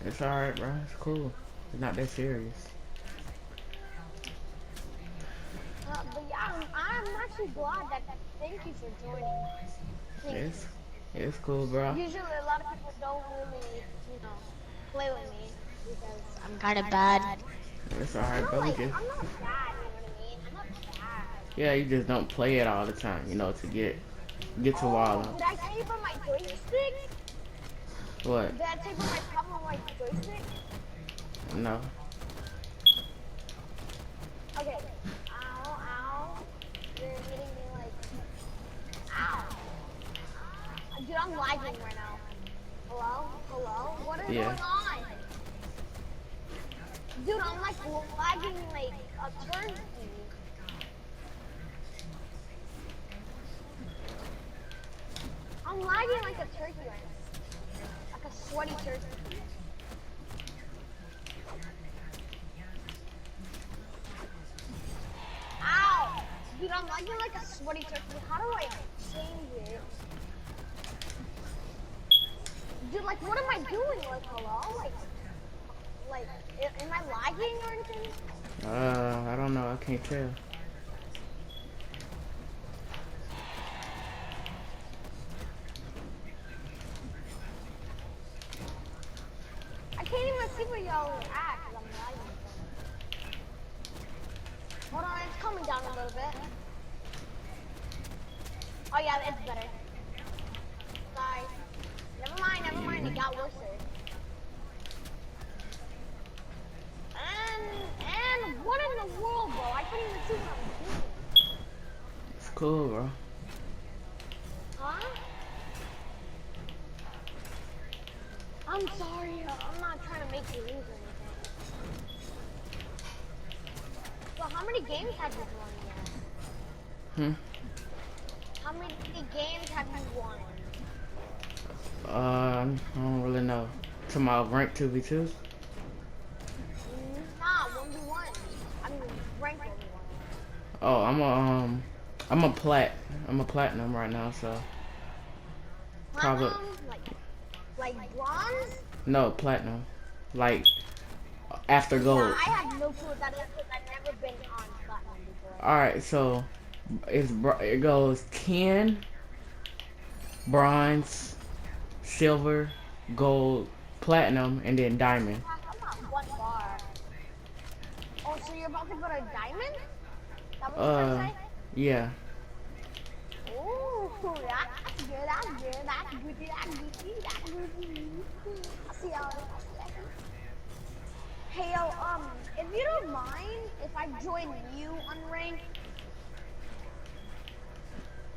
It's alright, bro. It's cool. It's not that serious. But yeah, I'm actually glad that. Thank you for joining. Thank you. It's it's cool, bro. Usually, a lot of people don't really, play with me because I'm kind of bad. It's I'm alright, not bro. We like just I'm not bad. You know what I mean? I'm not bad. yeah, you just don't play it all the time, to get to Oh, Wallow. did I tell you about my joystick? What? Did I tell you about my problem with my joystick? No. Okay. Ow, ow. You're hitting me like, ow. Dude, I'm lagging right now. Hello? Hello? What is Yeah. going on? Dude, I'm like lagging like a turkey. I'm lagging like a turkey right now. Like a sweaty turkey. Ow! Dude, I'm lagging like a sweaty turkey. How do I change it? Dude, like, what am I doing? Like, hello? Like, am I lagging or anything? I don't know. I can't tell. I can't even see where y'all are at because I'm lagging so much. Hold on, it's coming down a little bit. Oh yeah, it's better. Sorry. Never mind, it got worse. And what in the world, bro? I can't even see what I'm doing. It's cool, bro. Huh? I'm sorry, I'm not trying to make you lose or anything. So how many games have you won yet? Hmm. How many games have you won? I don't really know. To my rank 2v2s. Nah, 1v1. I mean, ranked 1v1. Oh, I'm a I'm a platinum right now, so probably Platinum? Like bronze? no platinum. Like after Yeah, gold. I have no clue what that is because I've never been on platinum before. All right, so it goes tin, bronze, silver, gold, platinum, and then diamond. I'm at one bar. Oh, so you're about to go to diamond? Is that what you're trying to Uh, say? yeah. Oh, that's good, that's good, that's Gucci, that's Gucci, that's Gucci. I see how it is, I see, I see. Hey, yo, if you don't mind, if I join you on rank,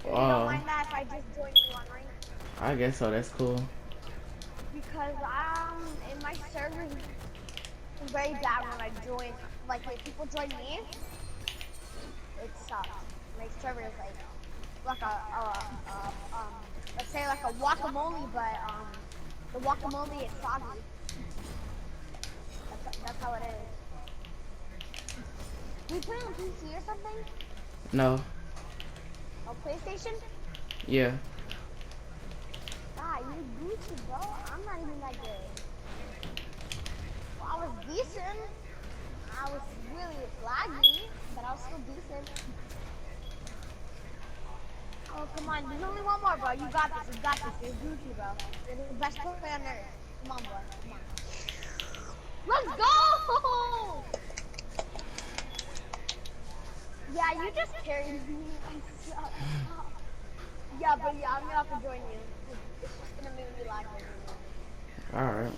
if you don't Uh, mind that, if I just join you on rank, I guess so. That's cool. because in my servers it's very bad when I join, like when people join me, it sucks. My server is like let's say like a guacamole, but the guacamole is soggy. That's how it is. Do you play on PC or something? No. Or PlayStation? Yeah. Ah, you Gucci, bro. I'm not even that good. Well, I was decent. I was really laggy, but I was still decent. Oh, come on. There's only one more, bro. You got this. You got this. You're Gucci, bro. You're the best player on earth. Come on, boy. Come on. Let's go! Yeah, you just carried me. I suck. Yeah, but yeah, I'm gonna have to join you. It's just gonna make me lag when you join. All right.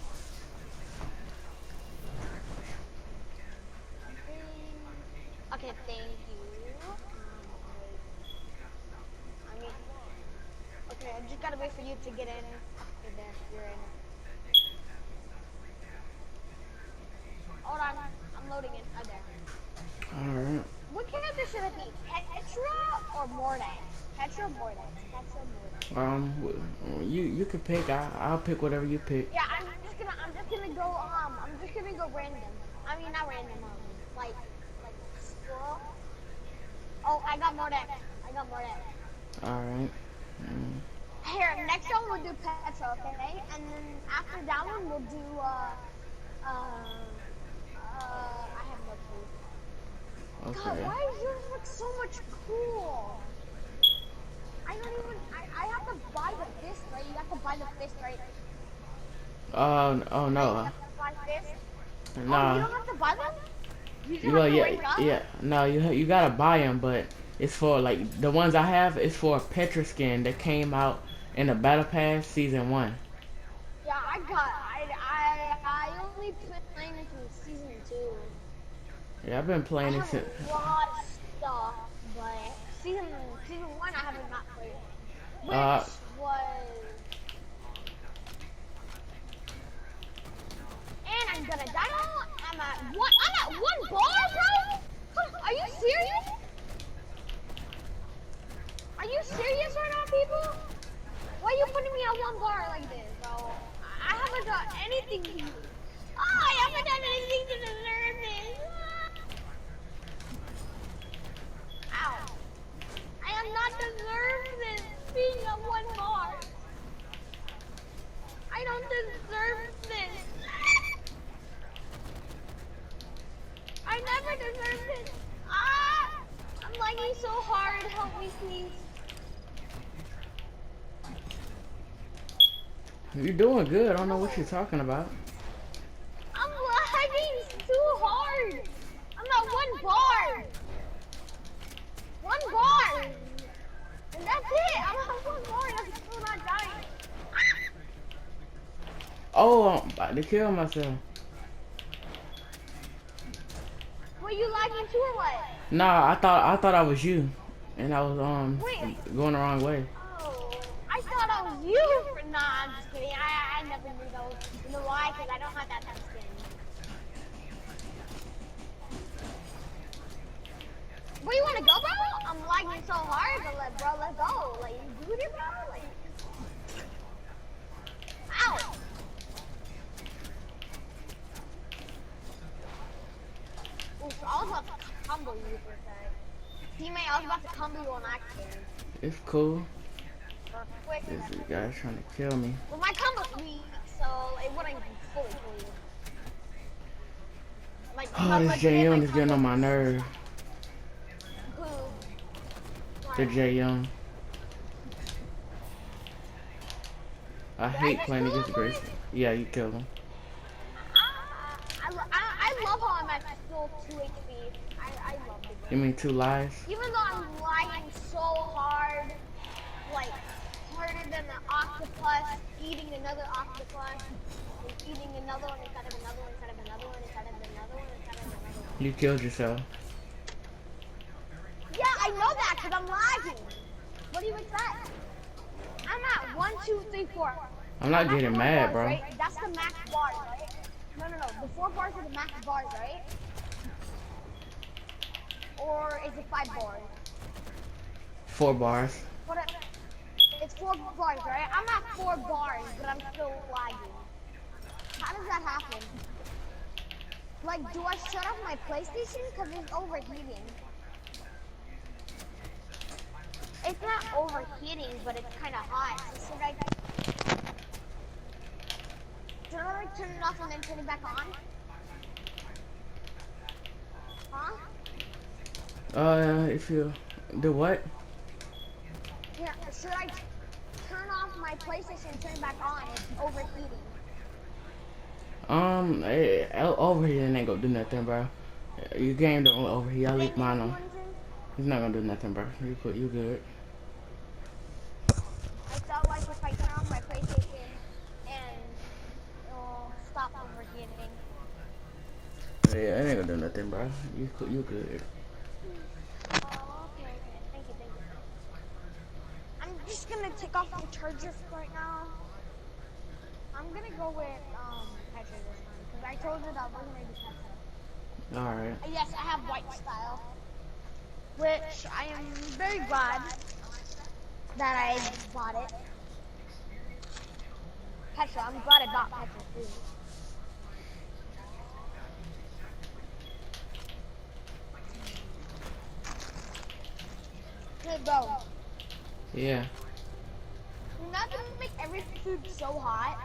Okay, thank you. Wait. I mean, okay, I just gotta wait for you to get in. Okay, there, you're in. Hold on, I'm loading in. Oh, there. All right. What character should it be? Petra or Mordax? Petra or Mordax? Petra or Mordax? You can pick. I'll pick whatever you pick. Yeah, I'm just gonna go random. I mean, not random. Like squirrel. Oh, I got Mordax. I got Mordax. All right. Mm. Here, next one we'll do Petra, okay? And then after that one we'll do I have no clue. God, Okay. why is yours look so much cool? I don't even. I have to buy the fist, right? You have to buy the fist, right? Oh Right? You no. have to buy fist. Oh, you Nah. don't have to buy them? You just You have to yeah rank up? yeah. No, you gotta buy them, but it's for like the ones I have. It's for a Petra skin that came out in the Battle Pass season 1. Yeah, I only been playing it since season 2. Yeah, I've been I playing it have a since. lot of stuff, but season 1 I haven't not played, Uh, which was. And I'm gonna die. I'm at 1 bar, bro. Are you serious? Are you serious right now, people? Why are you putting me at 1 bar like this, bro? I haven't done anything to you. Oh, I haven't done anything to deserve this. Ow. I am not deserved this being at 1 bar. I don't deserve this. I never deserved this. Ah! I'm lagging so hard. Help me, please. you're doing good. I don't know what you're No. talking about. I'm lagging too hard. I'm at 1 bar. 1 bar. And that's it. I'm at 1 bar and I'm still not dying. Oh, I'm about to kill myself. Were you lagging too or what? Nah, I thought I was you, and I was Wait. going the wrong way. Oh, I thought I was you. Nah, I'm just kidding. I never knew that was. You know why? Because I don't have that type of skin. Where you want to go, bro? I'm lagging so hard, but bro, let's go. Like, you do it, bro. Like, ow. Oof, I was about to combo you for a sec. Teammate, I was about to combo you on accident. It's cool. For a quick This second. guy's trying to kill me. Well, my combo's weak, so it wouldn't fully kill you. Like, Oh, but this J legit, my Young is getting combo on my is. nerve. Who? The What? J Young. I Did I hate just playing kill against that Grace. boy? Yeah, you killed him. I love how I'm at still 2 HP. I love the You game. mean 2 lives? Even though I'm lagging so hard, like harder than an octopus, eating another octopus, and eating another one inside of another one inside of another one inside of another one inside of another one. You killed yourself. Yeah, I know that because I'm lagging. What do you expect? I'm at 1, 2, 3, 4. I'm I'm not at getting 4 mad, bars, bro. right? That's the max bars, right? No. The 4 bars are the max bars, right? Or is it 5 bars? 4 bars. What? It's 4 bars, right? I'm at 4 bars, but I'm still lagging. How does that happen? Like, do I shut off my PlayStation because it's overheating? It's not overheating, but it's kind of hot. So should I like turn it off and then turn it back on? Huh? If you do what? Yeah. Should I turn off my PlayStation and turn it back on? It's overheating. Overheating ain't gonna do nothing, bro. Your game don't overheat. I You leave think mine it's on. going to? It's not gonna do nothing, bro. You good. I felt like if I turn off my PlayStation and it'll stop overheating. Yeah, it ain't gonna do nothing, bro. You good. Oh, okay. Thank you. I'm just gonna take off the charger right now. I'm gonna go with Petra this time because I told her that we're gonna do Petra. All right. Yes, I have white style, which I am very glad that I bought it. Petra, I'm glad I bought Petra too. Hey, bro. Yeah. Not to make every food so hot.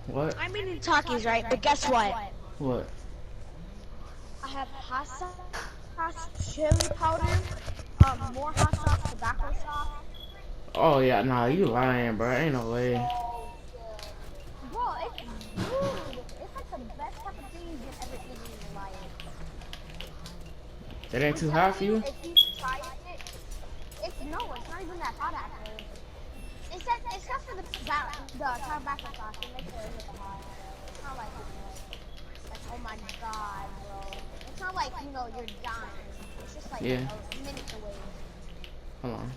What? I'm eating Takis, right? But guess what? What? I have hot sauce, chili powder, more hot sauce, tobacco sauce. Oh yeah, nah, And you more lying, bro. Ain't no way. so good. Bro, it's dude, it's like the best type of thing you can ever eat in your life. It ain't I'm too hot telling for you, you? if you try it, it's no, it's not even that hot actually. Except for the tobacco sauce, it makes it a little bit hot. It's not like like oh my god, bro. It's not like you're dying. It's just like Yeah. a minute away. Hold on.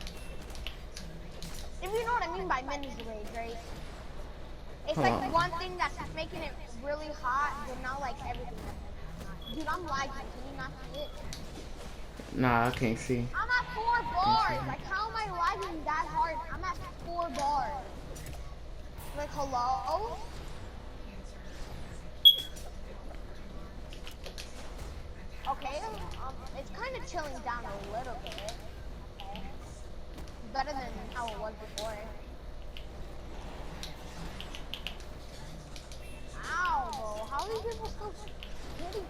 If you know what I mean by minutes away, right? It's Hold like on. one thing that's making it really hot, but not like everything that's making it hot. Dude, I'm lagging. Can you not see it? Nah, I can't see. I'm at 4 bars. Like, how am I lagging that hard? I'm at 4 bars. Like, hello? Okay, it's kind of chilling down a little bit. Okay. Better than how it was before. Ow, bro. How are these people still hitting me?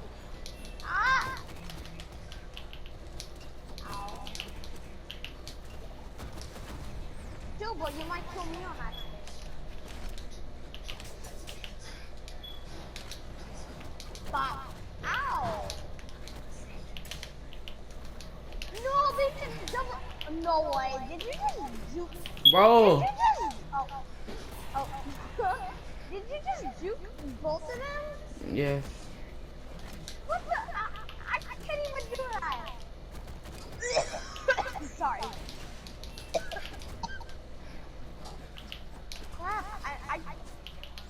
Ah! Ow. Still, but you might kill me on accident. Stop. Ow! No, they just double. No way. Did you just juke? Did Bro. you just? Oh. Did you just juke both of them? Yes. What the? I can't even do that. Sorry. Crap.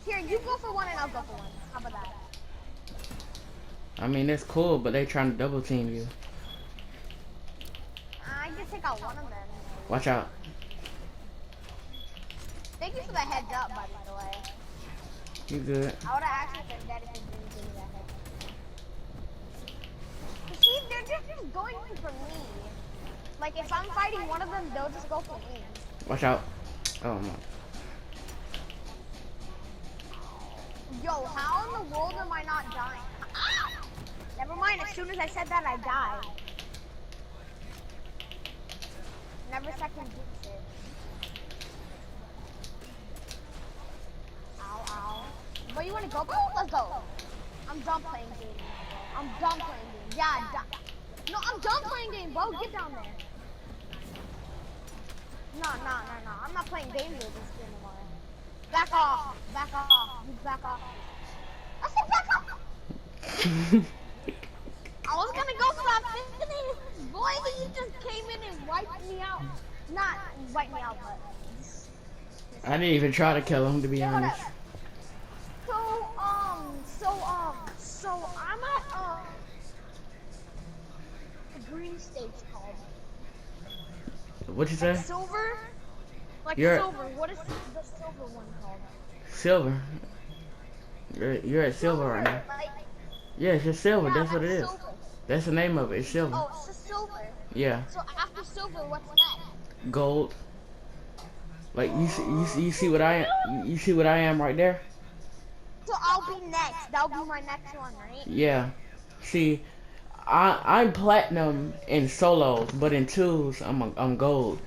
Here, you go for one and I'll go for one. How about that? I mean, it's cool, but they trying to double team you. I can take out one of them. Watch out. Thank you for the heads up, by the way. You good. I would have actually been dead if you didn't give me that heads up. You see, they're just going for me. Like, if I'm fighting one of them, they'll just go for me. Watch out. Oh my. Yo, how in the world am I not dying? Ah! Never mind, as soon as I said that, I died. Never second guess it. Ow, ow. Where you wanna go, bro? Let's go. I'm done playing games, bro. I'm done playing games. Yeah, done. No, I'm done playing games, bro. Get down there. No. I'm not playing games with this kid anymore. Back off. Back off. You back off. I said back off. I was gonna go for that finish. Boy, you just came in and wiped me out. Not wipe me out, but. I didn't even try to kill him, to be honest. So I'm at the green stage called. What you say? Silver? Like You're silver. What is the silver one called? Silver. You're at silver right now. Like, Yeah, it's just silver. That's what it is. silver. That's the name of it. It's silver. Oh, it's just silver. Yeah. So after silver, what's next? Gold. Like you see what I am. You see what I am right there. So I'll be next. That'll be my next one, right? Yeah. See, I'm platinum in solos, but in twos I'm gold.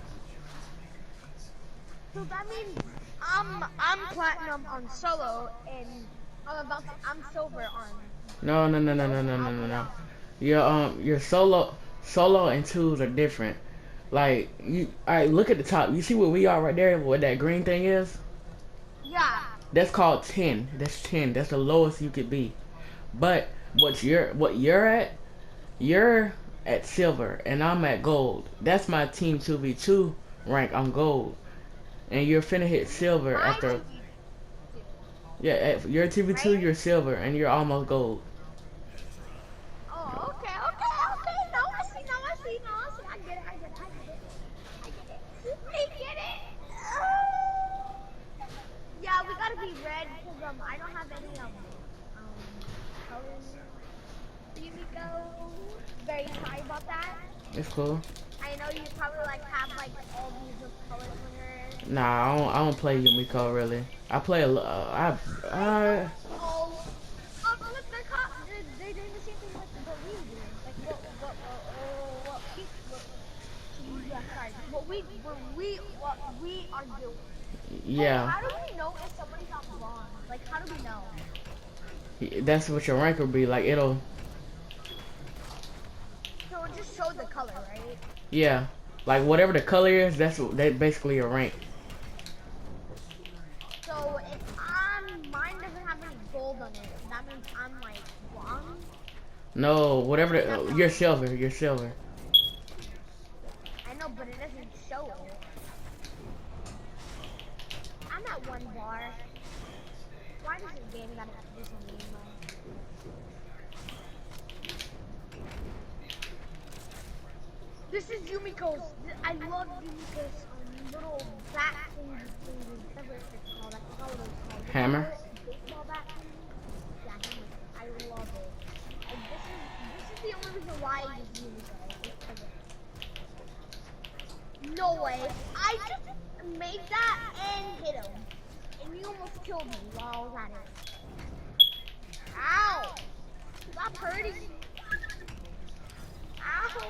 So that means I'm platinum on solo and I'm silver on. No. Your solo and twos are different. Like alright, look at the top. You see where we are right there? What that green thing is? Yeah. That's called 10. That's 10. That's the lowest you could be. But what you're at? You're at silver and I'm at gold. That's my team 2v2 rank. I'm gold. And you're finna hit silver after. Yeah, you're 2v2, you're silver, and you're almost gold. Oh, okay. Now I see. I get it. I get it. Yeah, we gotta be red because I don't have any colors. Here we go. Very sorry about that. It's cool. I know you probably like have like all these colors on your Nah, I don't play Yumiko really. I play a Oh, look, they're doing the same thing like what we were doing. Like what we, what, yeah, sorry, what we are doing. Hey, yeah. how do we know if somebody's on bronze? Like, how do we know? That's what your rank will be like. It'll So it just shows the color, right? yeah, like whatever the color is, that basically your rank. So if mine doesn't have any gold on it, that means I'm like bronze. No, whatever Does that you're count? silver. You're silver. I know, but it doesn't show it. I'm at 1 bar. Why does this game gotta have this on me, man? This is Yumiko's. I love Yumiko's little bat thingy, whatever it's called. I forgot what it's called. What do you call Hammer. it? Baseball bat thingy? Yeah, hammer. I love it. And this is the only reason why I use Yumiko. It's 'cause of it. No way. I just made that and hit him. And you almost killed me while I was at it. Ow! Stop hurting. Ow!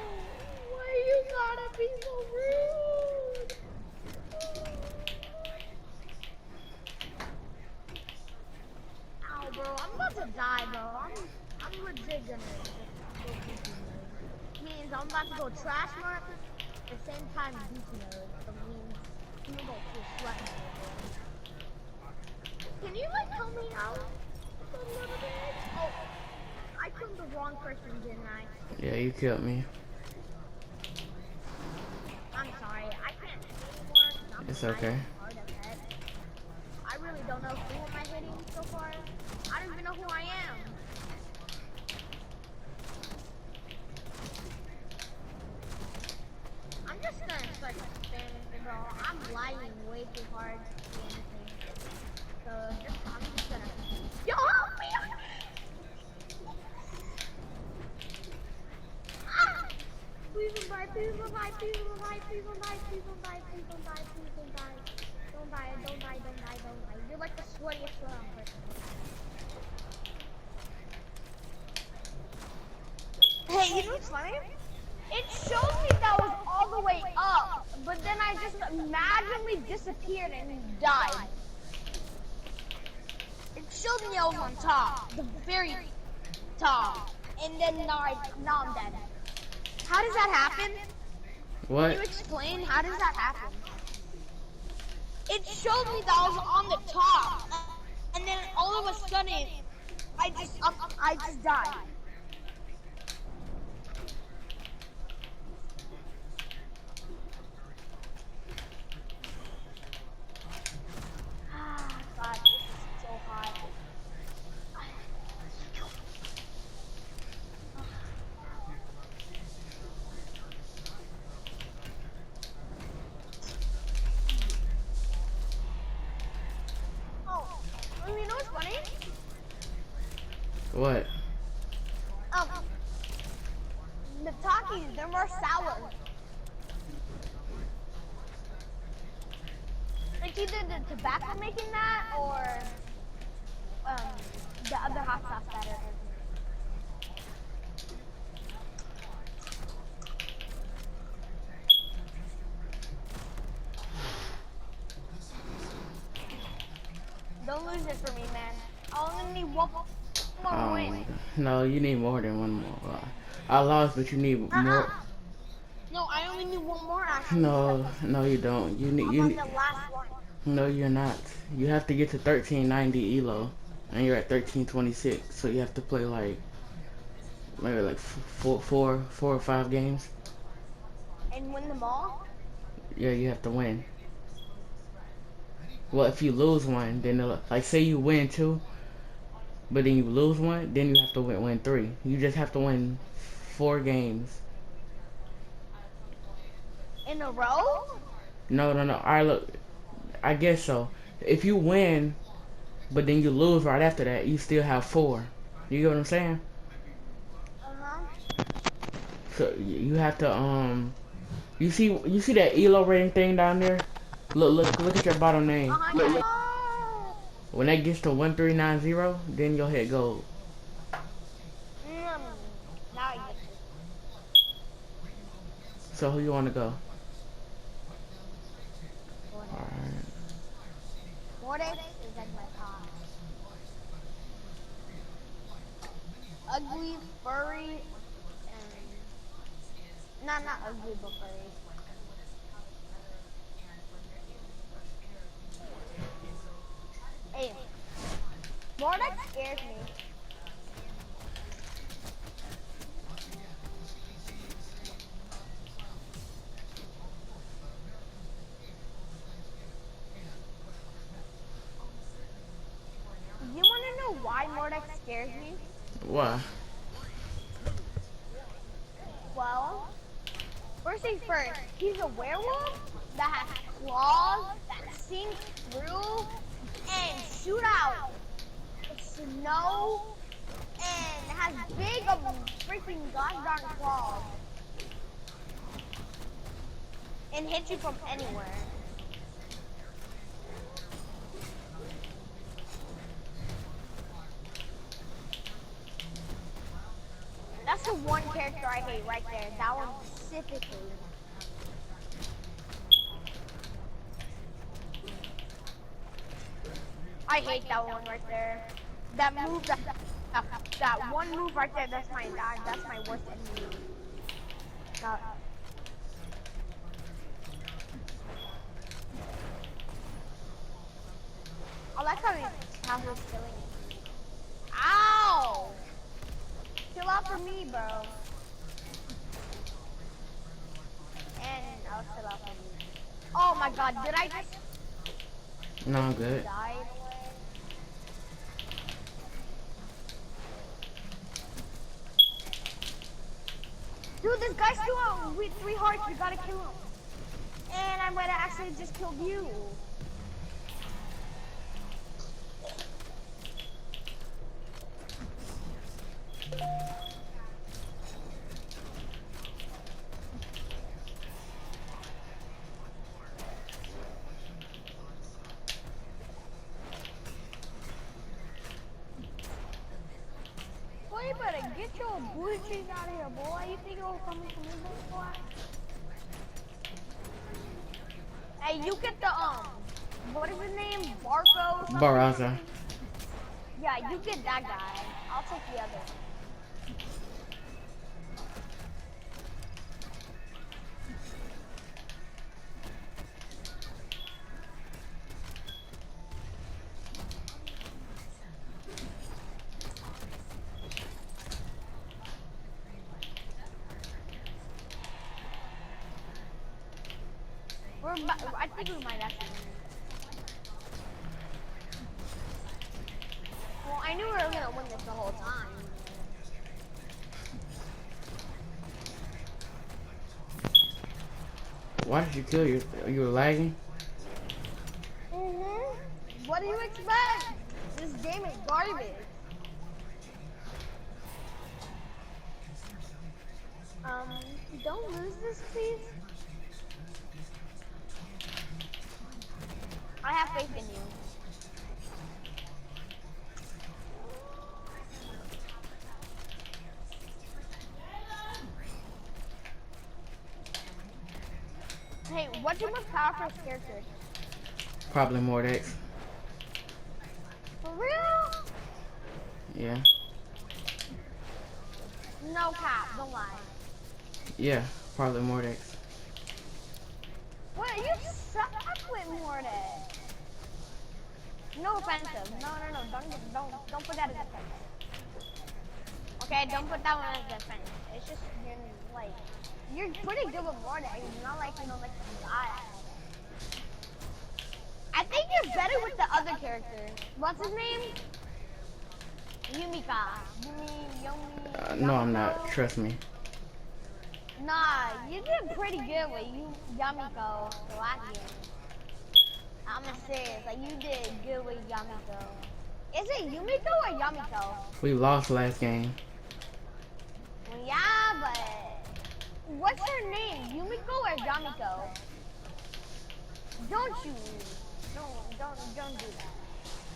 Why you gotta be so rude? Ow, bro! I'm about to die, bro. I'm legit gonna just go PT mode. Means I'm about to go trash mark at the same time PT mode. So means I'm gonna go full sweat mode, bro. Can you like help me out a little bit? Oh, I killed the wrong person, didn't I? Yeah, you killed me. I'm sorry, I can't hit anymore because I'm It's trying okay. hard at that. I really don't know who am I hitting so far. I don't even know who I am. I'm just gonna start spamming, bro. I'm lying way too hard to do anything. So I'm just gonna. Yo, help me! Ah! Please don't die, please don't die, please don't die, please don't die, please don't die, please don't die, please don't die. Don't die, don't die, don't die, don't die. You're like the sweatiest brown person. Hey, you know what's funny? It showed me that was all the way up, but then I just magically disappeared and died. It showed me I was on top, the very top, and then now I'm dead. How does that happen? Can you What? explain how does that happen? It showed me that I was on the top, and then all of a sudden, I just died. Ah, God, this is so hot. Oh, you know what's funny? What? Um, the Takis, they're more sour. It's either the tobacco making that or the other hot sauce that it is. Don't lose it for me, man. I only need one more win. No, you need more than one more. I lost, but you need more. No, I only need one more actually. No, no, you don't. I'm on the last one. No, you're not. You have to get to 1390 elo, and you're at 1326. So you have to play like maybe like four or five games. And win them all? Yeah, you have to win. Well, if you lose one, then like say you win two, but then you lose one, then you have to win three. You just have to win 4 games. In a row? No, no, no. All right, look. I guess so. If you win, but then you lose right after that, you still have 4. You get what I'm saying? Uh-huh. So you have to you see that elo rating thing down there? Look at your bottom name. Oh. When that gets to 1390, then you'll hit gold. Mm, now I get it. So who you want to go? Mordex. Alright. Mordex is like my top. Ugly, furry, and not ugly but furry. Hey, Mordex scares me. You want to know why Mordex scares me? Why? Well, first things first, he's a werewolf that has claws that sink through and shoot out snow and has big freaking gosh darn claws and hits you from anywhere. That's the one character I hate right there. That one specifically. I hate that one right there. That move, that one move right there. That's my worst enemy. That, I like how he's killing me. Ow! Chill out for me, bro. And I'll chill out for me. Oh my god, did I just No, I'm good. die in a way? Dude, this guy's still out with 3 hearts. We gotta kill him. And I might have actually just killed you. Boy, you better get your booty cheese out of here, boy. You think it'll come from me, boy? Hey, you get the what is his name? Barco? Baraza. Yeah, you get that guy. I'll take the other. I think we might actually win. Well, I knew we were gonna win this the whole time. Why did you kill you? You were lagging? What do you expect? This game is garbage. Don't lose this, please. I have faith in you. Hey, what's your most powerful character? Probably Mordex. For real? Yeah. No cap, don't lie. Yeah, probably Mordex. What? You suck with Mordex. No offensive. No. Don't put that as defense. Okay, don't put that one as defense. It's just you're pretty good with Mordex. It's not like like die. I think you're better with the other character. What's his name? Yumika. Yumi. No, I'm not. Trust me. Nah, you did pretty good with Yamiko the last game. I'm serious, you did good with Yamiko. Is it Yumiko or Yamiko? We lost last game. Well, yeah, but what's her name? Yumiko or Yamiko? Don't you? Don't do that.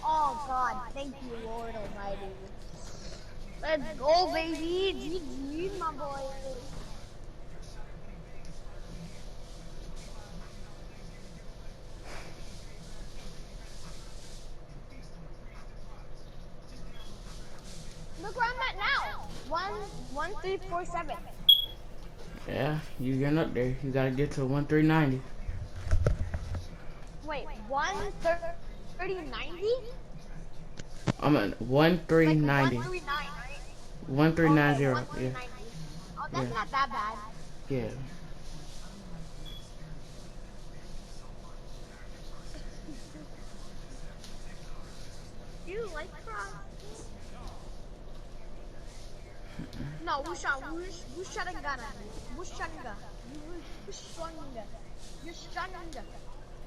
Oh God, thank you, Lord Almighty. Let's go, baby. GG, my boy. Look where I'm at now. 11347. Yeah, you getting up there. You gotta get to 1390. Wait, 13090? I'm at Like 1390. 139, right? Okay, 1390. Yeah, 1390. Oh, yeah, that's not that bad. yeah. Do you like frogs? No, Wusharangana. Wushanga. Wushanga. Wushanga.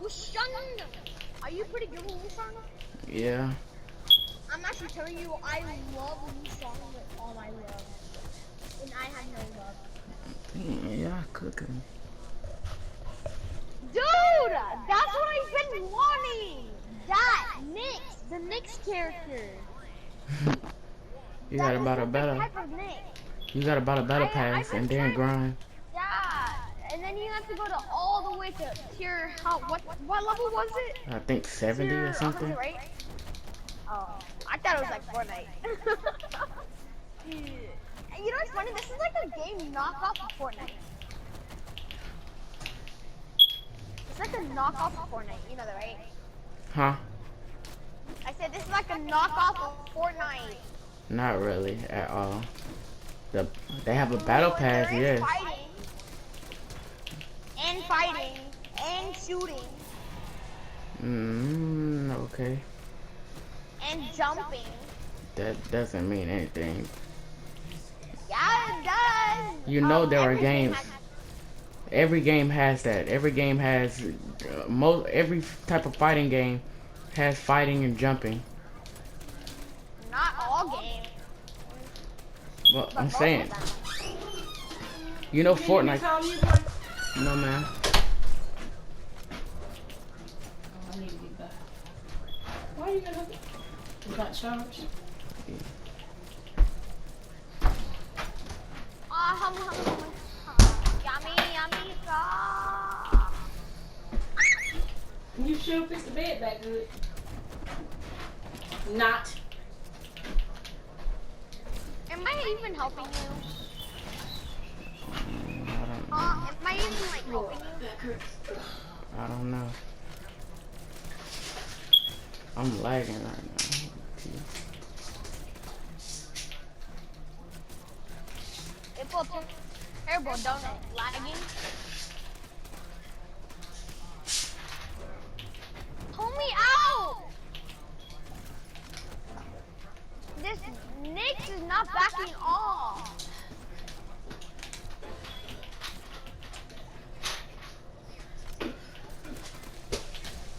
Wushanga. Are you pretty good with Wushanga? Yeah. I'm actually telling you, I love Wushanga with all my love. And I have no love. Yeah, cooking. Dude! That's what I've been wanting! That! Nyx! The Nyx character. You got about a That's better. type of Nyx. You got about a battle pass I've been and then trying- grind. Yeah, and then you have to go to all the way to tier, what level was it? I think 70 Tier or something. 100, right? Oh, I thought it was like Fortnite. And you know what's funny? This is like a game knockoff of Fortnite. It's like a knockoff of Fortnite, you know that, right? Huh? I said this is like a knockoff of Fortnite. Not really at all. They have a battle pass, There is yes. fighting, and shooting, Okay. and jumping. That doesn't mean anything. Yeah, it does. You know there are Every game games. Every game has that. Every game has every type of fighting game has fighting and jumping. Not all games. Well, But I'm most saying. of them. You know Fortnite. No, man. I need to get back. Why are you gonna hook it? You got charged? Hum. Yummy. You sure fix the bed back good? Not. Am I even helping you? Am I even like helping you? I don't know. I'm lagging right now. It feels terrible, don't it? Lagging. Pull me out! This Nyx is not backing off.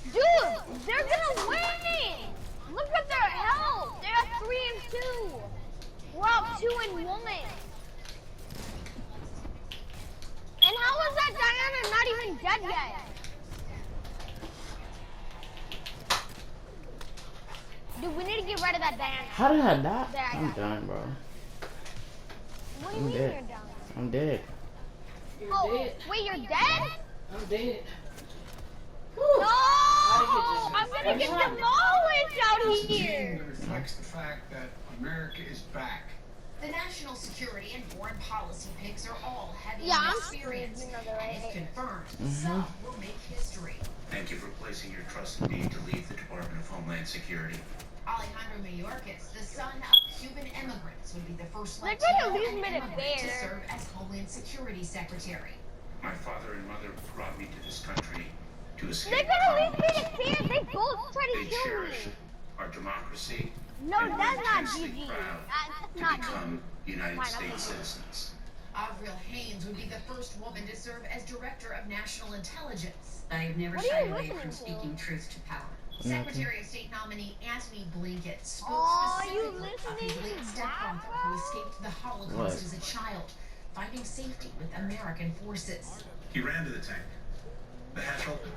Dude, they're gonna win! Look at their health! They're at 3 and 2. We're up 2 and 1. And how is that Diana not even dead yet? Dude, we need to get rid of that Diana. How did I die? There, I I'm got it. done, bro. What do you I'm mean dead. you're down? I'm dead. You're Oh, dead. wait, you're dead? I'm dead. No! I'm gonna get demolished out here! Reflects the fact that America is back. The national security and foreign policy picks are all heavy Yeah, on I'm experience. screwed, you know that, And if right? confirmed, some will make history. Thank you for placing your trust in me to lead the Department of Homeland Security. Alejandro Mayorkas, the son of Cuban immigrants, would be the first They're Latino gonna leave and me to immigrant to bear. serve as Homeland Security Secretary. My father and mother brought me to this country to escape They're gonna leave me communism. to tears. They both try to They kill cherish me. our democracy No, and that's we're not intensely GG. proud That's to not become GG. United Fine, States okay. citizens. Avril Haines would be the first woman to serve as Director of National Intelligence. I've never What are shied you away listening from to? speaking truth to power. Secretary of State nominee Antony Blinken spoke Oh, you specifically of listening his to late that, stepfather who escaped the Holocaust What? as a child, finding safety with American forces. He ran to the tank. The hatch opened.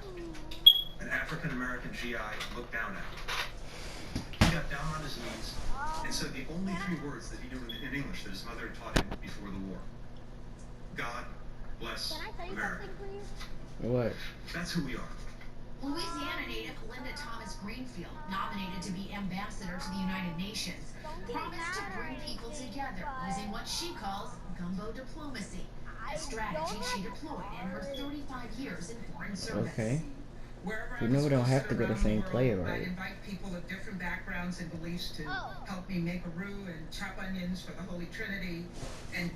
an African-American GI looked down at him. He got down on his knees and said the only three words that he knew in English that his mother had taught him before the war. God bless Can I tell you America. something, please? What? That's who we are. Louisiana native Linda Thomas Greenfield, nominated to be ambassador to the United Nations, promised to bring people together using what she calls gumbo diplomacy, a strategy she deployed in her 35 years in foreign service. Okay. Wherever You I know was we don't have to posted go the around same world, play, I right? invite people of different backgrounds and beliefs to help me make a roux and chop onions for the Holy Trinity and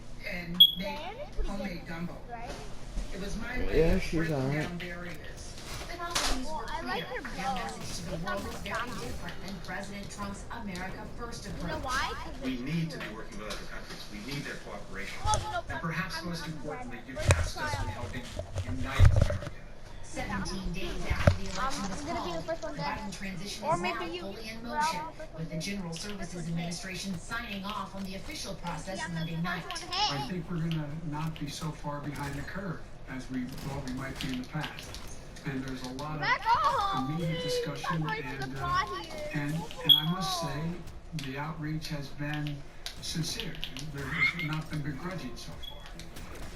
make homemade gumbo. Right? It was my way Yeah, of she's breaking alright. down barriers. The nominees Well, were I clear. like her Their bow. message to the It's world not is very McDonald's. different than President Trump's America First You approach. know why? We need to be working with other countries. We need their cooperation. Oh, no, And perhaps I'm- most I'm importantly, glad. you Where's the tasked us child? with helping unite America. 17 days after the election was I'm gonna be the called, first one the dead. Biden transition Or is maybe now you. fully in Well, motion, I'm the first one with the dead. General Services Administration signing off on the official process Yeah, I'm Monday the night. first one. I Hey! think we're gonna not be so far behind the curve as we thought we might be in the past. And there's a lot Back of off! immediate discussion I'm ready for the and pot here. and I must say the outreach has been sincere. There has not been begrudging so far.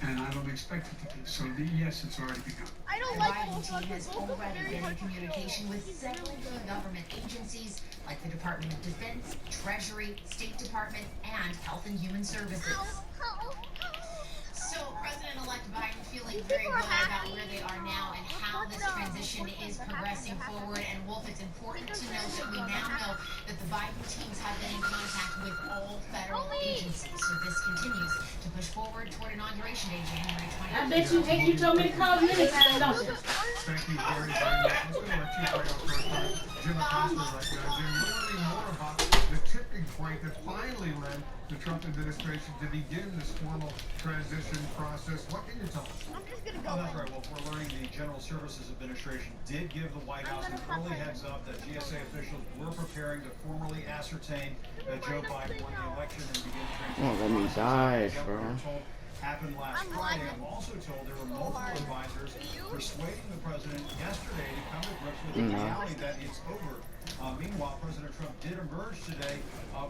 And I don't expect it to be. So yes, it's already begun. I don't The like Biden both team has both of them already very been in hard to communication kill. with several key government agencies like the Department of Defense, Treasury, State Department, and Health and Human Services. So President-elect Biden feeling very good about where they are now and how this transition is progressing forward. And Wolf, it's important to note that we now know that the Biden teams have been in contact with all federal agencies. So this continues to push forward toward Inauguration Day, January 20th. I bet you think you told me to call many times, don't you? Thank you very, very much. Let's go to our chief right off first. Jim Acosta, right now. Jim, you're learning more about the tipping point that finally led the Trump administration to begin this formal transition process. What can you tell us? I'm just gonna Oh, go that's in. right. Well, we're learning the General Services Administration did give the White House an early heads up that GSA officials were preparing to formally ascertain that Joe Biden won the election and begin the transition Oh, let me process. die, As bro. we're told happened last I'm Friday. lying. I'm also told there were multiple advisors persuading the president yesterday to come to grips with the No. reality that it's over. Meanwhile, President Trump did emerge today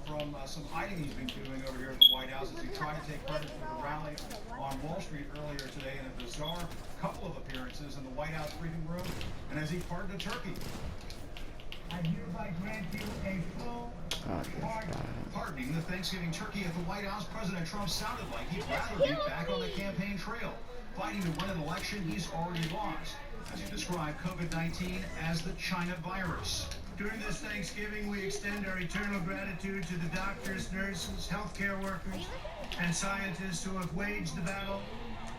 from some hiding he's been doing over here at the White House as he tried to take credit for the rally on Wall Street earlier today in a bizarre couple of appearances in the White House briefing room, and as he pardoned a turkey. I hereby grant you a full Oh, this pardon. guy. Pardoning the Thanksgiving turkey at the White House, President Trump sounded like he'd rather be back on the campaign trail. Fighting to win an election he's already lost, as he described COVID-19 as the China virus. During this Thanksgiving, we extend our eternal gratitude to the doctors, nurses, healthcare workers, and scientists who have waged the battle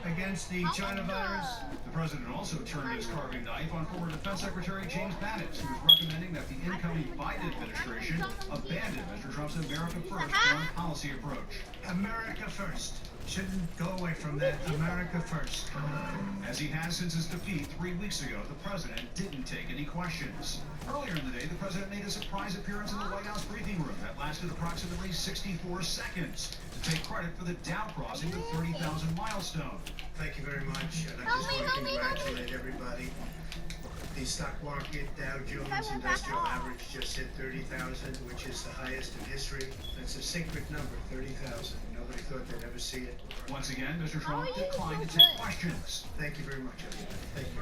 against the China virus. The president also turned his carving knife on former Defense Secretary James Mattis, who was recommending that the incoming Biden administration abandon Mr. Trump's America First foreign policy approach. America first. Shouldn't go away from that. America first. As he has since his defeat 3 weeks ago, the president didn't take any questions. Earlier in the day, the president made a surprise appearance in the White House briefing room that lasted approximately 64 seconds to take credit for the Dow crossing the 30,000 milestone. Thank you very much. And I just want to congratulate everybody. The stock market, Dow Jones Industrial Average just hit 30,000, which is the highest in history. That's a sacred number, 30,000. Nobody thought they'd ever see it. Once again, Mr. Trump declined to take questions. Thank you very much, everybody. Thank you.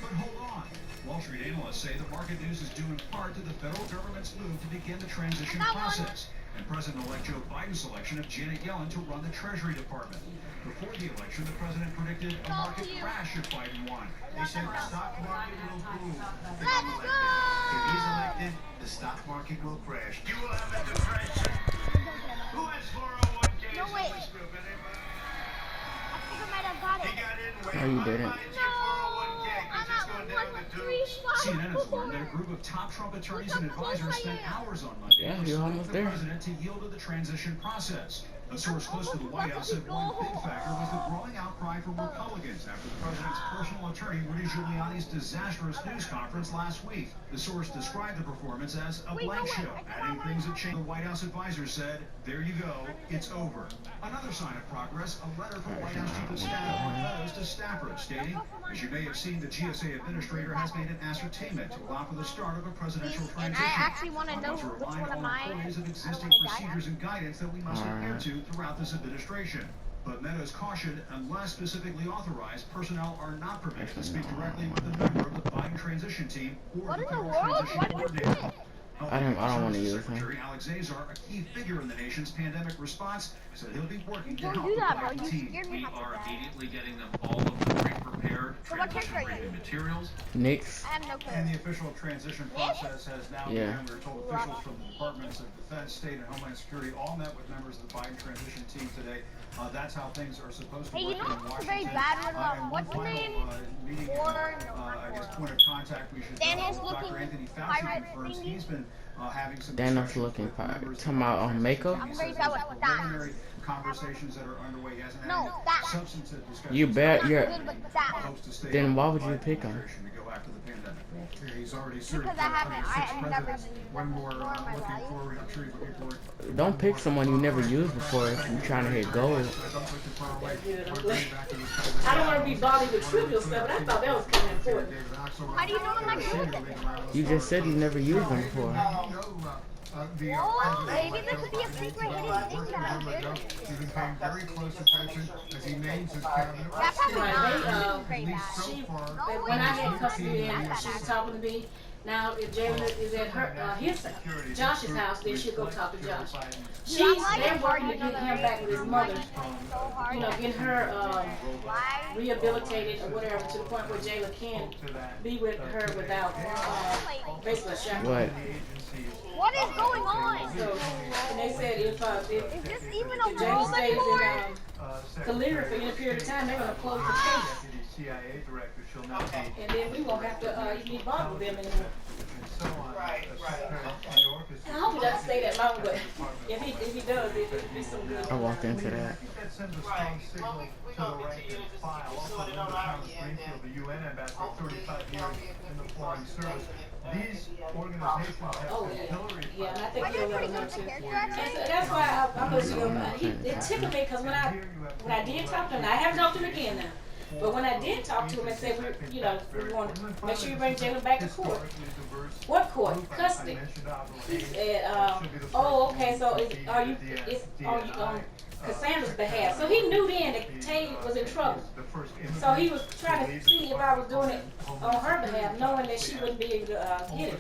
But hold on. Wall Street analysts say the market news is due in part to the federal government's move to begin the transition process and President-elect Joe Biden's selection of Janet Yellen to run the Treasury Department. Before the election, the president predicted a market crash if Biden won. They said the stock market will boom. Let's go! If he's elected, the stock market will crash. You will have a depression. Who has 401k? No, wait. I think I might have got He it. got in way Oh, you behind didn't. your 401k because it's going down the tubes. CNN has learned that a group of top Trump attorneys and advisors spent hours on Monday Yeah, you're persuading almost the there. president to yield to the transition process. A source close to the White House said one big factor was the growing outcry from Republicans after the president's personal attorney Rudy Giuliani's disastrous news conference last week. The source described the performance as a blank show, adding things that changed. The White House advisor said, "There you go, it's over." Another sign of progress, a letter from White House Chief of Staff Mark Meadows to staffers stating, "As you may have seen, the GSA administrator has made an ascertainment to allow for the start of a presidential transition. I actually want to know To which remind one of all mine. employees of existing procedures and guidance that we must adhere to throughout this administration." But Meadows cautioned, unless specifically authorized, personnel are not permitted to speak directly with a member of the Biden transition team or What the in the federal world? transition What is coordinator. it? I don't want to use Secretary Alex Azar, a key figure in the nation's pandemic response, said he'll be working to Don't help do the that, bro. Biden You team. scared me We half to are death. immediately getting them all of the pre-prepared So what character are you? transition-ready materials. Knicks. I have no clue. And the official transition process has now Yeah. begun. We're told officials from the Departments of Defense, State, and Homeland Security all met with members of the Biden transition team today. That's how things are supposed to Hey, work you know in what's very Washington. bad with, And what's one his final name? meeting, I guess, point of contact we should Daniel's Dr. looking Anthony pirate Fauci confirms thingy. he's been having some Daniel's discussions looking with pirate. members of Talking the about transition makeup? team. I'm He very says bad there's with that. preliminary conversations that are underway. He hasn't had No, any that. substantive discussions. You bet Not you're. good with that. Hopes to stay Then on why the would you Biden pick him? administration to go after the pandemic. He's already served Because I haven't, I have never presidents. One more in my looking life. forward. I'm sure you're looking forward. Don't pick someone you never used before if you're trying to hit gold. I don't want to be bothered with trivial stuff, but I thought that was kind of important. How do you know I'm not good with it? You just said you never used them before. Oh, maybe there could be a secret hidden thing that I'm good with. He's been paying very close attention as he names his cabinet. That's probably Right, not they, very bad. So far, But when I had custody and she was talking to me, now if Jalen is at her his Josh's house, then she'll go talk to Josh. They're working to get him back with his mother, you know, get her rehabilitated or whatever to the point where Jalen can be with her without basically a shackle. What? What is going on? So, and they said if Is this even a Jalen rule stays anymore? in Calear for any period of time, they're going to close the case. CIA director shall not be. And then we won't have to be bothered with them anymore. Right. And I hope he doesn't stay that long, but if he does, it'd be so good. I walked into that. I think that sends a strong signal to the rank and file. Also, Linda Thomas Greenfield, the UN ambassador, 35 years in the foreign service. These organizations have Oh, artillery. yeah, and I think I he'll did let pretty him know good with the too. character And actually. so that's why I'm listening to him. It tickled me because when I did talk to him, I haven't talked to him again now. But when I did talk to him and said, we want to make sure you bring Jalen back to court. What court? Custody. He said, oh, okay, so are you on Cassandra's behalf? So he knew then that Tay was in trouble. So he was trying to see if I was doing it on her behalf, knowing that she wouldn't be able to get it.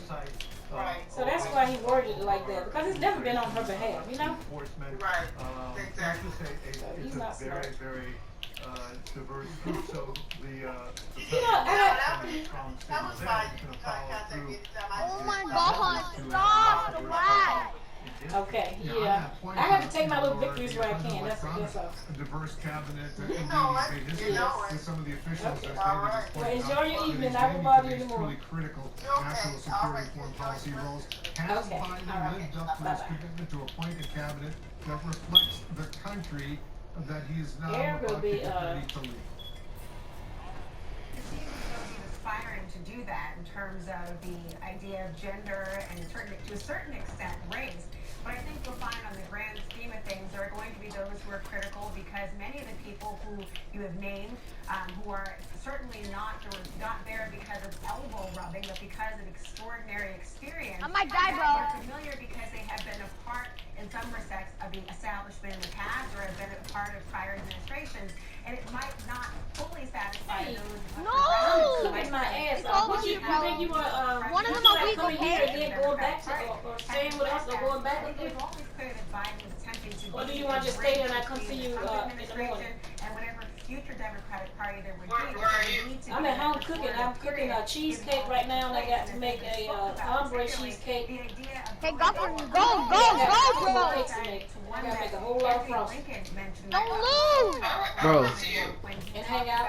So that's why he worded it like that, because it's never been on her behalf, you know? Right. Exactly. It's a very, very diverse group, so the Oh my god, stop the rat! Okay, yeah. I have to take my little victories where I can. That's all. a diverse cabinet. With some of the officials as Well, enjoy your evening. I won't bother you anymore. truly critical national security and foreign policy roles. Has Okay, Biden all right. lived up to his commitment to appoint a cabinet that reflects the country that he is now There will about be, to get ready to lead? It seems as though he was aspiring to do that in terms of the idea of gender and to a certain extent race. But I think you'll find on the grand scheme of things, there are going to be those who are critical because many of the people who you have named, who are certainly not there because of elbow rubbing, but because of extraordinary experience. I might die, bro. They're familiar because they have been a part, in some respects, of the establishment in the past or have been a part of prior administrations. And it might not fully satisfy those. No! Look at my ass. It's all What on you you, bro. think you want One of them a week, coming here okay? and then going back to or staying with us or going back with It was you? always clear that Biden was attempting to Or do you be want to just stay there and I a come bridge see you between the Trump in the morning? administration and whatever future Democratic Party there would be. I'm at home cooking. I'm cooking a cheesecake right now, and I got to make a ombre cheesecake. The idea of Hey, go, bro! I gotta make a whole lot of frosting. Don't lose! Bro. And hang out.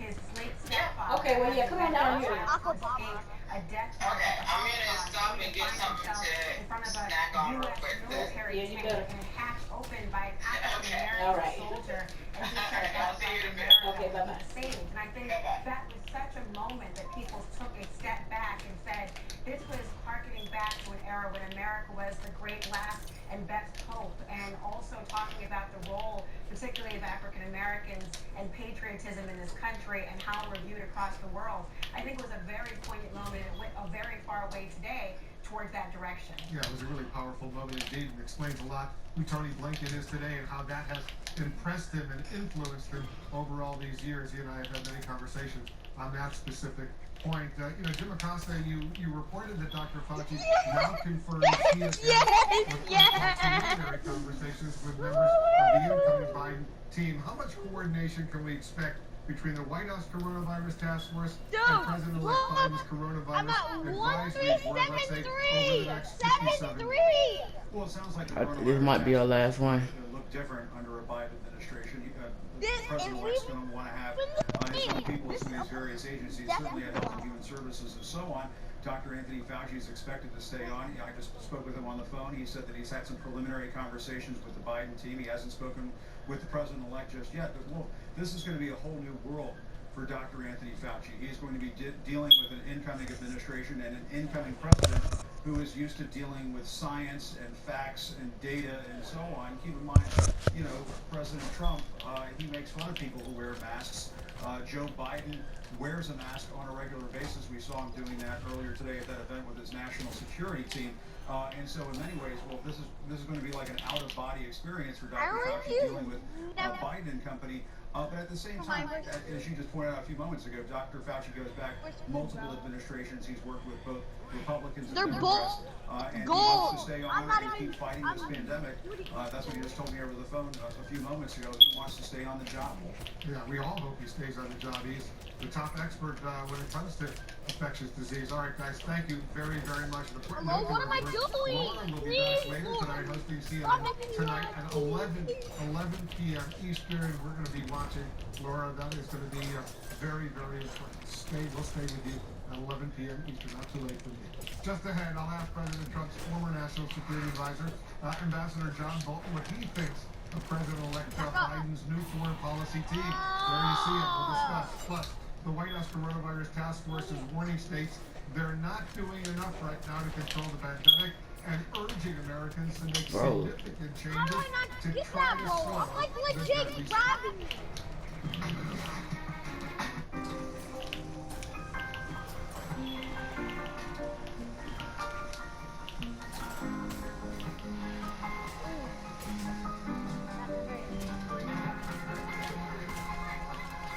his late stepfather. Okay, well, yeah, come on down here. A death warrant. Okay, I'm gonna stop and get something to in front of a snack on real U.S. quick. military Yeah, you tank better. and hacked open by an African Okay. American All right. soldier, and he said Okay, I'll that's see why you in a bit. America Okay, bye-bye. was saved. And I think Bye-bye. that was such a moment that people took a step back and said, this was harkening back to an era when America was the great last and best hope, and also talking about the role, particularly of African Americans and patriotism in this country and how we're viewed across the world. I think it was a very poignant moment, and it went a very far way today towards that direction. Yeah, it was a really powerful moment indeed, and explains a lot who Tony Blinken is today and how that has impressed him and influenced him over all these years. He and I have had many conversations on that specific point. Jim Acosta, you reported that Dr. Fauci now confirms he has had preliminary conversations with members of the incoming Biden team. How much coordination can we expect between the White House Coronavirus Task Force and President-elect Biden's Coronavirus Advisory Board, let's say, over the next 57 days? Well, it sounds like the This might be our last one. It'll look different under a Biden administration. The president-elect's going to want to have his own people in some of these various agencies, certainly at Health and Human Services and so on. Dr. Anthony Fauci is expected to stay on. I just spoke with him on the phone. He said that he's had some preliminary conversations with the Biden team. He hasn't spoken with the president-elect just yet. But well, this is going to be a whole new world for Dr. Anthony Fauci. He's going to be dealing with an incoming administration and an incoming president who is used to dealing with science and facts and data and so on. Keep in mind, President Trump, he makes fun of people who wear masks. Joe Biden wears a mask on a regular basis. We saw him doing that earlier today at that event with his national security team. And so in many ways, well, this is going to be like an out-of-body experience for Dr. Fauci dealing with Biden and company. But at the same time, as you just pointed out a few moments ago, Dr. Fauci goes back multiple administrations. He's worked with both Republicans and Democrats, and he wants to stay on and keep fighting this pandemic. That's what he just told me over the phone a few moments ago. He wants to stay on the job. Yeah, we all hope he stays on the job. He's the top expert when it comes to infectious disease. All right, guys, thank you very, very much. Hello, what am I doing? Laura will be back later tonight hosting CNN tonight at 11 p.m. Eastern. We're going to be watching Laura. That is going to be very, very important. We'll stay with you at 11 p.m. Eastern. Not too late for me. Just ahead, I'll ask President Trump's former National Security Advisor, Ambassador John Bolton, what he thinks of President-elect Biden's new foreign policy team. There you see it. We'll discuss. Plus, the White House Coronavirus Task Force's warning states they're not doing enough right now to control the pandemic and urging Americans to make significant changes to try to slow the deadly spread.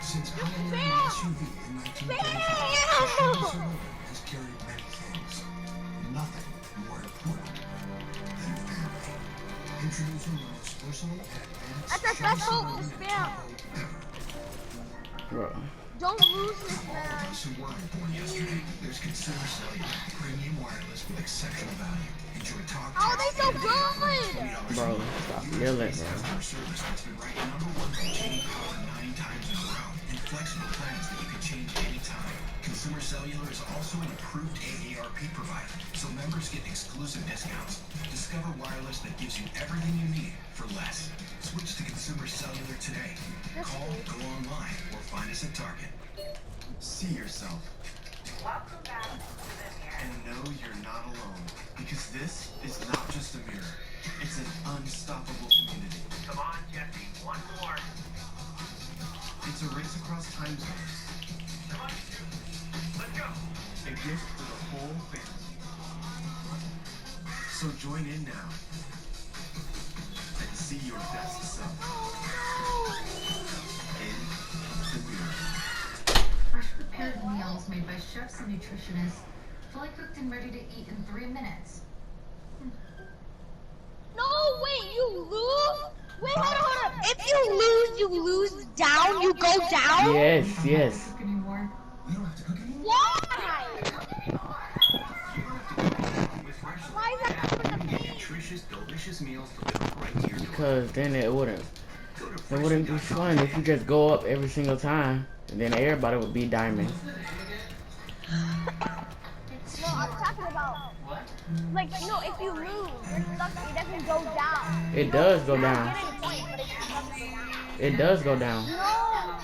Since pioneering an SUV in 1935, has carried many things. Nothing more important than family. Introducing the most versatile and advanced turbo ever. Don't lose this, For all man. of us who weren't born yesterday, there's Consumer Cellular, premium wireless with exceptional value. Enjoy talk. Oh, they so good. Bro, stop yelling, bro. Customer service puts me right #1 by changing power 9 times in a row. And flexible plans that you can change anytime. Consumer Cellular is also an approved AARP provider, so members get exclusive discounts. Discover wireless that gives you everything you need for less. Switch to Consumer Cellular today. Call, go online, or find us at Target. See yourself. Welcome back to the mirror. And know you're not alone. Because this is not just a mirror. It's an unstoppable community. Come on, Jesse, one more. It's a race across time zones. Come on, let's go. A gift for the whole family. So join in now. And see your best self. In the mirror. Fresh prepared meals made by chefs and nutritionists, fully cooked and ready to eat in 3 minutes. No, wait, you lose? Wait, hold on. If you lose down, you go down? Yes, yes. Cook anymore. We don't have to cook anymore. Why? Why is that happening to me? Nutritious, delicious meals delivered right to your door. Because then it wouldn't be fun if you just go up every single time. And then everybody would be diamonds. No, I'm talking about, like, you know, if you lose, your stuff, it doesn't go down. It does go You down. get any points, but it doesn't go down. It does go down. No!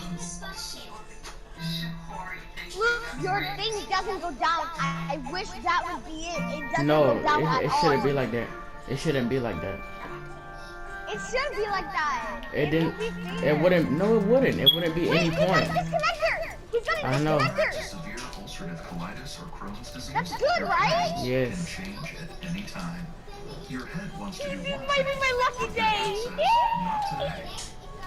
Look, your thing doesn't go down. I wish that would be it. It doesn't No, go down at it all. shouldn't be like that. It shouldn't be like that. It should be like that. It didn't. would be fair. It wouldn't. No, it wouldn't. It wouldn't be Wait, any he's got a point. disconnector! He's got a I know. disconnector! Severe ulcerative colitis or Crohn's disease. That's good, right? Can Yes. change at any time. Your head wants to do This one might be thing. my lucky day. Not today.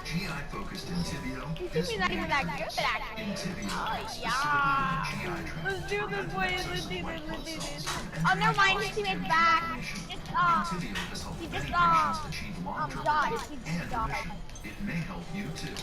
GI-focused Intibio This is not even that good, actually. Intibio Oh, specifically yeah. for GI tract. Let's do this, boys. Let's do this. White blood Let's do cells this. from Oh, never mind. His enzymes teammate's and back. inflammation. Just, Intibio has helped he many just, patients achieve long-term dodged. relief He just and dodged. remission. It may help you too.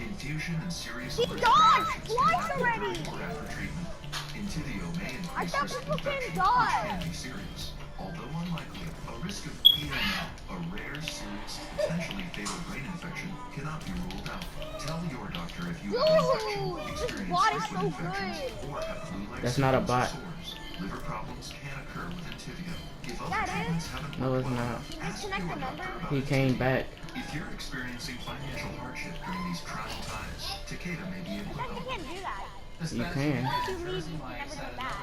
Infusion and serious He allergic dodged reactions can twice happen already. during or after treatment. Intibio may I increase thought risk of people couldn't infection, dodge. which can be serious. Although unlikely, a risk of PML, a rare, serious, potentially fatal brain infection, cannot be ruled out. Tell your doctor if you have an infection, Dude, this experience bot is frequent so infections, good. or have flu-like That's not a symptoms or bot. sores. Liver problems can occur with Intibio. If other Yeah, it is. treatments haven't No, worked it's well not. enough, He ask disconnected, your remember? doctor about He came Intibio. back. If you're experiencing financial hardship during these trying times, Takeda may be able to You help. can't do that. You can. Once you leave, you can never come back.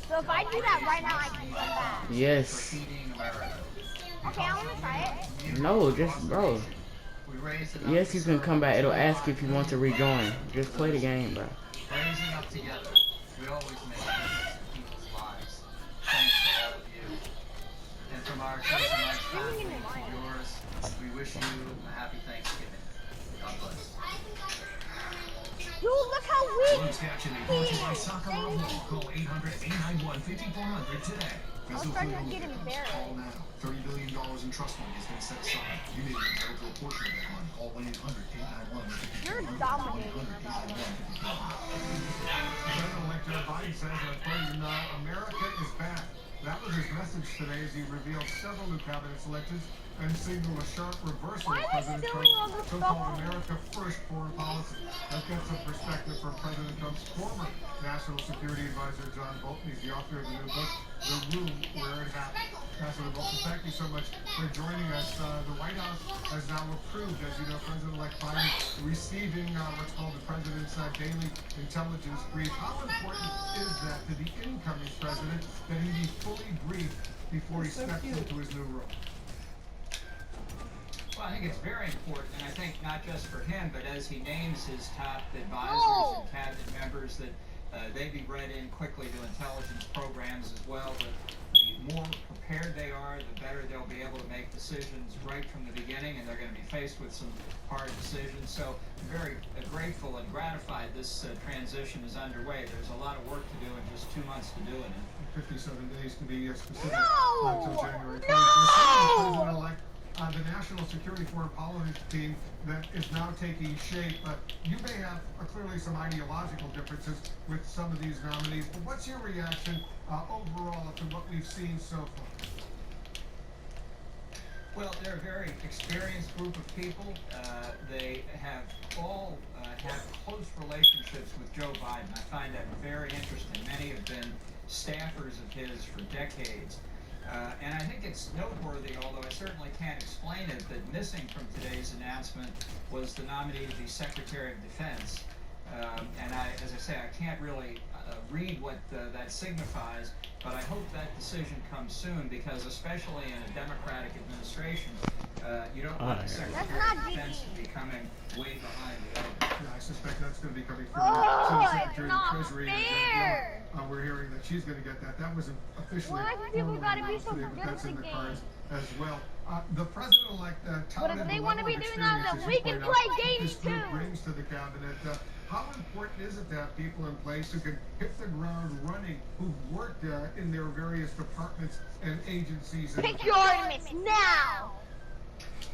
So if I do that right now, I can come back. Yes. Okay, I want to try it. No, just bro. Yes, you can come back. It'll ask you if you want to rejoin. Just play the game, bro. Raising up together, we always make a difference in people's lives. Thanks to all of you. And from our Chosen Life family to yours, we wish you a happy Thanksgiving. God bless. Dude, look how weak Closed captioning he brought to you by is. Sakura Mall. Call 800-891-5400 today. I was starting to get embarrassed. Call now. $30 billion in trust money has been set aside. You may be entitled to a portion of that money. Call 1-800-891-5400. You're dominating. President-elect Joe Biden says that President America is back. That was his message today as he revealed several new cabinet selections and signaled a sharp reversal Why of is he President doing all Trump's this so-called stuff? America First foreign policy. That gets some perspective from President Trump's former National Security Advisor, John Bolton. He's the author of the new book, The Room Where It Happened. Ambassador Bolton, thank you so much for joining us. The White House has now approved, as you know, President-elect Biden receiving what's called the President's Daily Intelligence Brief. How important is that to the incoming president that he be fully briefed before he steps into his new role? Well, I think it's very important, and I think not just for him, but as he names his top advisors and cabinet members, that they be read in quickly to intelligence programs as well. The more prepared they are, the better they'll be able to make decisions right from the beginning, and they're going to be faced with some hard decisions. So I'm very grateful and gratified this transition is underway. There's a lot of work to do in just 2 months to do it in. 57 days to be specific No! until January 20th. No! President-elect, the National Security Foreign Policy team that is now taking shape. You may have clearly some ideological differences with some of these nominees, but what's your reaction overall to what we've seen so far? Well, they're a very experienced group of people. They have all have close relationships with Joe Biden. I find that very interesting. Many have been staffers of his for decades. And I think it's noteworthy, although I certainly can't explain it, that missing from today's announcement was the nominee to be Secretary of Defense. And as I say, I can't really read what that signifies, but I hope that decision comes soon, because especially in a Democratic administration, you don't want the Secretary of Defense to be coming way behind the other. Yeah, I suspect that's going to be coming through. Oh, Secretary it's not of the Treasury. fair. We're hearing that she's going to get that. That wasn't officially Why do people gotta be so today, but good that's at in the the game? cards as well. The president-elect But touted if they the want to level be of doing that, experience, then as we you can point out, play that games this group too. brings to the cabinet. How important is it to have people in place who can hit the ground running, who've worked in their various departments and agencies? Pick your Artemis now!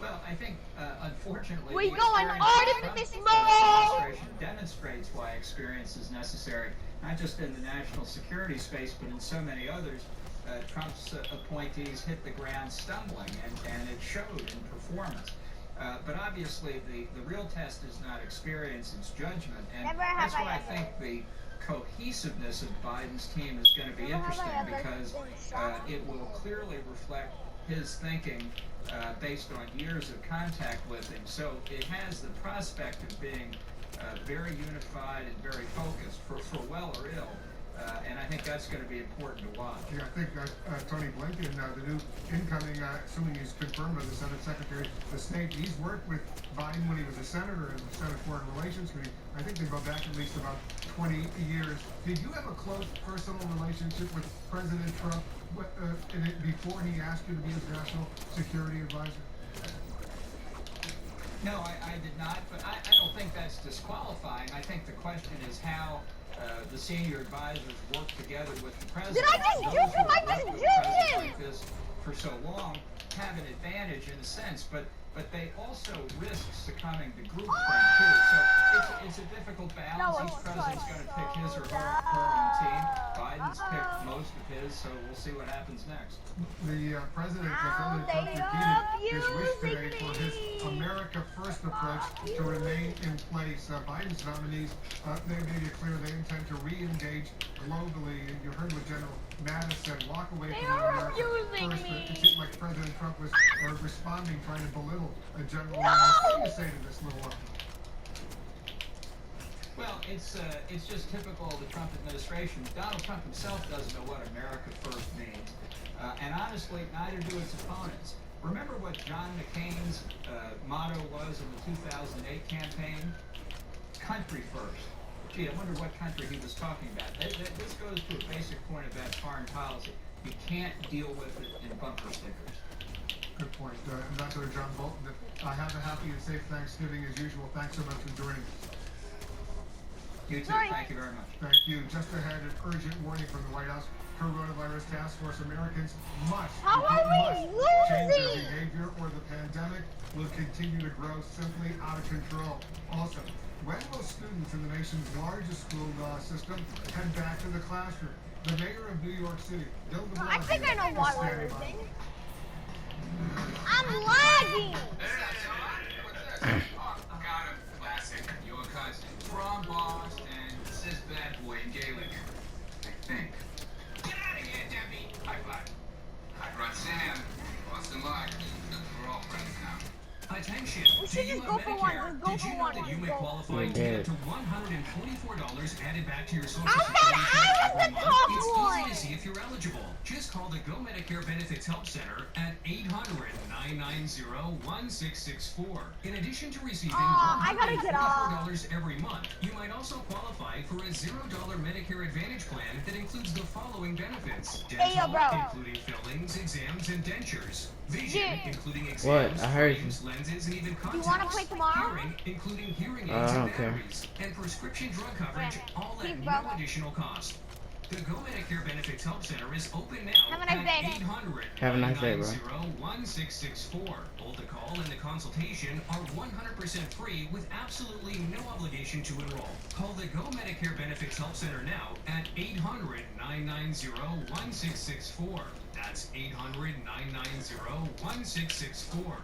Well, I think, unfortunately, We the going experience of Artemis Trump's mode! administration demonstrates why experience is necessary, not just in the national security space, but in so many others. Trump's appointees hit the ground stumbling, and it showed in performance. But obviously, the real test is not experience, it's judgment. And Never that's have why I I think ever. the cohesiveness of Biden's team is going to be interesting because it will clearly reflect his thinking based on years of contact with him. So it has the prospect of being very unified and very focused, for well or ill. And I think that's going to be important to watch. Yeah, I think Tony Blinken, the new incoming, assuming he's confirmed by the Senate Secretary of State, he's worked with Biden when he was a senator in the Senate Foreign Relations Committee. I think they go back at least about 20 years. Did you have a close personal relationship with President Trump before he asked you to be his national security advisor? No, I did not, but I don't think that's disqualifying. I think the question is how the senior advisors work together with the president. Did I just juke him? I just juked him! Like this for so long have an advantage in a sense, but they also risk succumbing to groupthink too. So it's a difficult balance. Each president's going to pick his or her own team. Biden's picked most of his, so we'll see what happens next. The President Trump repeated his wish today for his America First approach to remain in place. Biden's nominees, they made it clear they intend to re-engage globally. You heard what General Mattis said, walk away from America First. It seemed like President Trump was responding, trying to belittle General Mattis. What do you say to this little Well, it's just typical of the Trump administration. Donald Trump himself doesn't know what America First means. And honestly, neither do its opponents. Remember what John McCain's motto was in the 2008 campaign? Country first. Gee, I wonder what country he was talking about. This goes to a basic point about foreign policy. You can't deal with it in bumper stickers. Good point. Ambassador John Bolton, have a happy and safe Thanksgiving as usual. Thanks so much for joining us. You too. Thank you very much. Thank you. Just ahead, an urgent warning from the White House. Coronavirus Task Force. Americans must change their behavior or the pandemic will continue to grow simply out of control. Also, when will students in the nation's largest school system head back to the classroom? The mayor of New York City, Bill de Blasio, I think I know why is we're standing by. losing. I'm lagging! Got him. Classic. Your cousin. From Boston. This is bad boy in Gaelic. I think. Get out of here, Debbie! High five. Hi, Rod Sam. Boston Lock. We're all friends now. Attention! We should just go for one. Let's go Did for you know one. that you may Let's go. qualify to get up to $124 added back to your social I security thought I was every the month? top It's one. easy to see if you're eligible. Just call the Go Medicare Benefits Help Center at 800-990-1664. In addition to receiving I gotta get $124 every month, you might also qualify for a $0 Medicare Advantage plan that includes the following benefits: Hey, yo, dental, bro. including fillings, exams, and dentures; vision, Yeah. including What? exams, I heard you. frames, lenses, and even You contacts; wanna play tomorrow? hearing, including hearing I aids and don't care. batteries; and prescription drug coverage, all at Please, no bro. additional cost. The Go Medicare Benefits Help Center is open now Have a nice day. at 800 Have a nice day, bro. 1664. Both the call and the consultation are 100% free with absolutely no obligation to enroll. Call the Go Medicare Benefits Help Center now at 800-990-1664. That's 800-990-1664.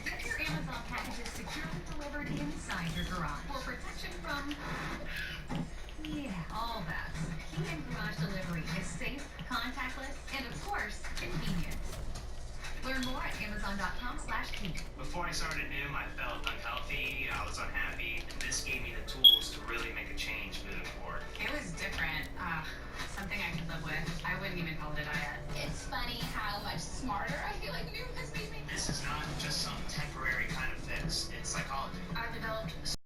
Get your Amazon packages securely delivered inside your garage for protection from... Yeah, all that. Key and garage delivery is safe, contactless, and of course, convenient. Learn more at Amazon.com/key. Before I started NIM, I felt unhealthy, I was unhappy, and this gave me the tools to really make a change moving forward. It was different. Something I could live with. I wouldn't even call it a diet. It's funny how much smarter I feel like NIM has made me. This is not just some temporary kind of fix, it's psychology. I developed